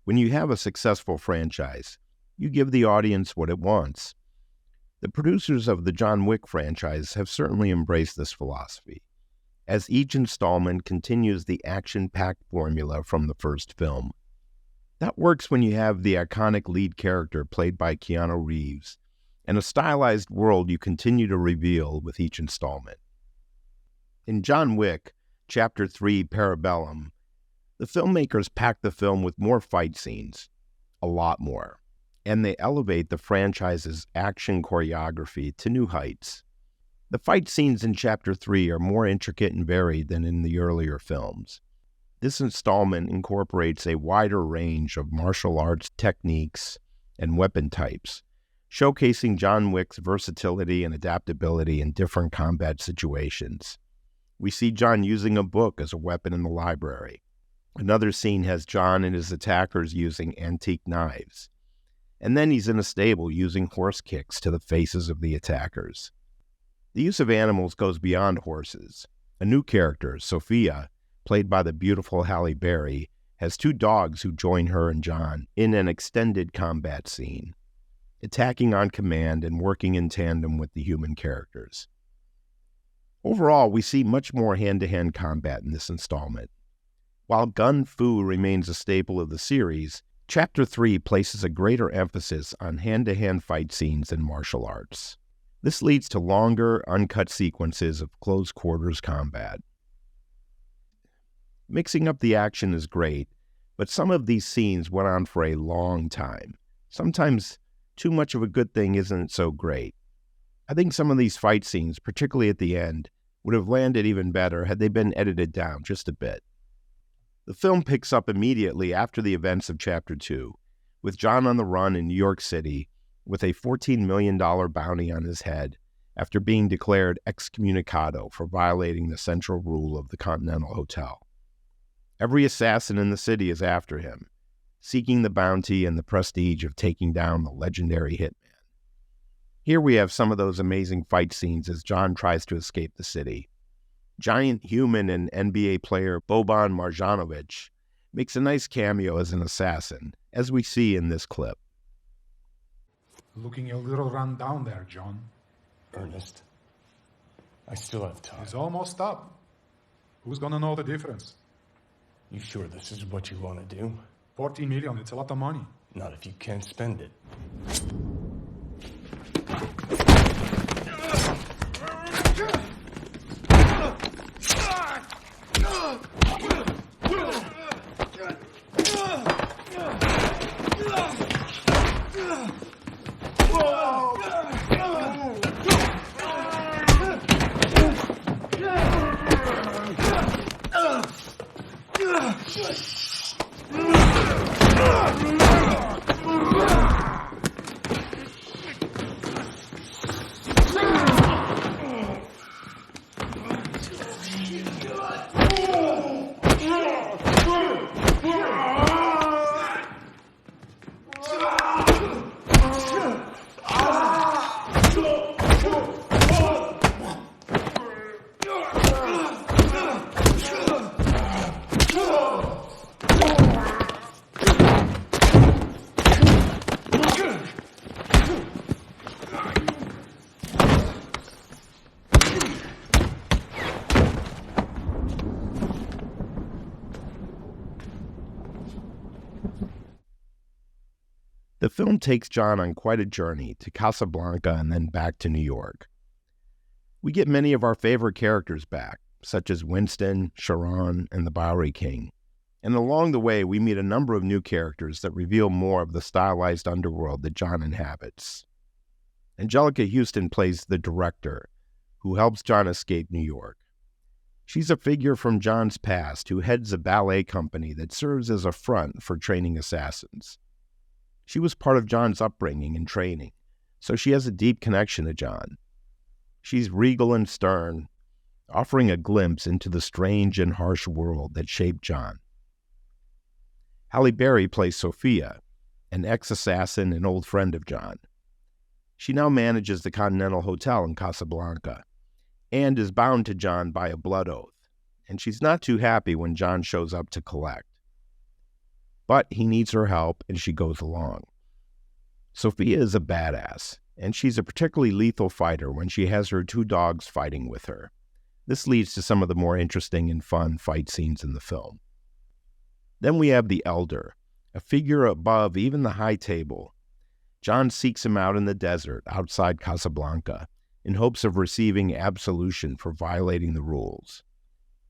When you have a successful franchise, you give the audience what it wants. The producers of the John Wick franchise have certainly embraced this philosophy, as each installment continues the action-packed formula from the first film. That works when you have the iconic lead character played by Keanu Reeves, and a stylized world you continue to reveal with each installment. In John Wick, Chapter 3, Parabellum, the filmmakers pack the film with more fight scenes, a lot more, and they elevate the franchise's action choreography to new heights. The fight scenes in Chapter 3 are more intricate and varied than in the earlier films. This installment incorporates a wider range of martial arts techniques and weapon types, showcasing John Wick's versatility and adaptability in different combat situations. We see John using a book as a weapon in the library. Another scene has John and his attackers using antique knives. And then he's in a stable using horse kicks to the faces of the attackers. The use of animals goes beyond horses. A new character, Sophia, played by the beautiful Halle Berry, has 2 dogs who join her and John in an extended combat scene, attacking on command and working in tandem with the human characters. Overall, we see much more hand-to-hand combat in this installment. While gun fu remains a staple of the series, Chapter 3 places a greater emphasis on hand-to-hand fight scenes and martial arts. This leads to longer, uncut sequences of close-quarters combat. Mixing up the action is great, but some of these scenes went on for a long time. Sometimes too much of a good thing isn't so great. I think some of these fight scenes, particularly at the end, would have landed even better had they been edited down just a bit. The film picks up immediately after the events of Chapter 2, with John on the run in New York City with a $14 million bounty on his head after being declared excommunicado for violating the central rule of the Continental Hotel. Every assassin in the city is after him, seeking the bounty and the prestige of taking down the legendary hitman. Here we have some of those amazing fight scenes as John tries to escape the city. Giant human and NBA player Boban Marjanovic makes a nice cameo as an assassin, as we see in this clip. Looking a little run down there, John. Ernest, I still have time. It's almost up. Who's gonna know the difference? You sure this is what you want to do? 14 million, it's a lot of money. Not if you can't spend it. The film takes John on quite a journey to Casablanca and then back to New York. We get many of our favorite characters back, such as Winston, Sharon, and the Bowery King. And along the way, we meet a number of new characters that reveal more of the stylized underworld that John inhabits. Angelica Houston plays the director, who helps John escape New York. She's a figure from John's past who heads a ballet company that serves as a front for training assassins. She was part of John's upbringing and training, so she has a deep connection to John. She's regal and stern, offering a glimpse into the strange and harsh world that shaped John. Halle Berry plays Sophia, an ex-assassin and old friend of John. She now manages the Continental Hotel in Casablanca and is bound to John by a blood oath, and she's not too happy when John shows up to collect. but he needs her help and she goes along. Sophia is a badass, and she's a particularly lethal fighter when she has her 2 dogs fighting with her. This leads to some of the more interesting and fun fight scenes in the film. Then we have the Elder, a figure above even the high table. John seeks him out in the desert outside Casablanca in hopes of receiving absolution for violating the rules.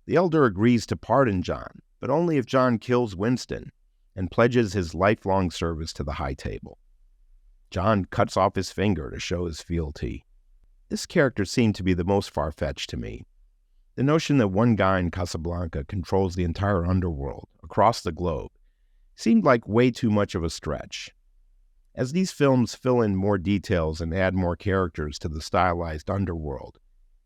The Elder agrees to pardon John, but only if John kills Winston and pledges his lifelong service to the high table. John cuts off his finger to show his fealty. This character seemed to be the most far-fetched to me. The notion that one guy in Casablanca controls the entire underworld across the globe seemed like way too much of a stretch. As these films fill in more details and add more characters to the stylized underworld,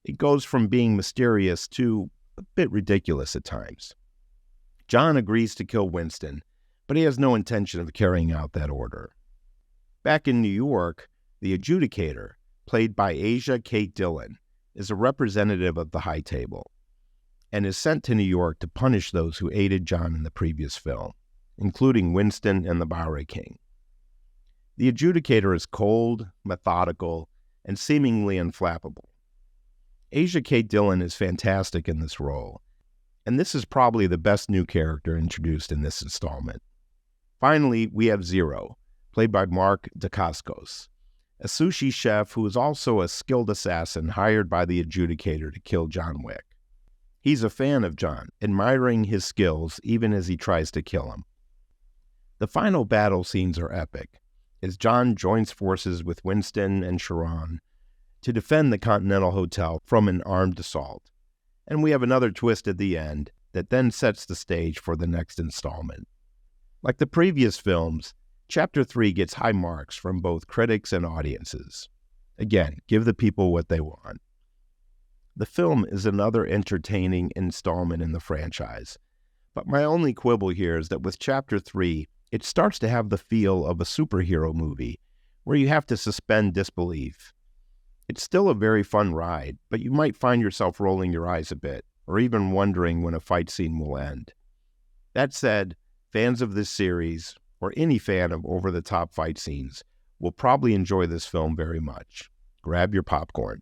it goes from being mysterious to a bit ridiculous at times. John agrees to kill Winston, but he has no intention of carrying out that order. Back in New York, the adjudicator, played by Asia Kate Dillon, is a representative of the high table and is sent to New York to punish those who aided John in the previous film, including Winston and the Bowery King. The adjudicator is cold, methodical, and seemingly unflappable. Asia Kate Dillon is fantastic in this role, and this is probably the best new character introduced in this installment. Finally, we have Zero, played by Mark Dacascos, a sushi chef who is also a skilled assassin hired by the adjudicator to kill John Wick. He's a fan of John, admiring his skills even as he tries to kill him. The final battle scenes are epic, as John joins forces with Winston and Sharon to defend the Continental Hotel from an armed assault. And we have another twist at the end that then sets the stage for the next installment. Like the previous films, Chapter 3 gets high marks from both critics and audiences. Again, give the people what they want. The film is another entertaining installment in the franchise, but my only quibble here is that with Chapter 3, it starts to have the feel of a superhero movie, where you have to suspend disbelief. It's still a very fun ride, but you might find yourself rolling your eyes a bit, or even wondering when a fight scene will end. That said, fans of this series, or any fan of over-the-top fight scenes, will probably enjoy this film very much. Grab your popcorn.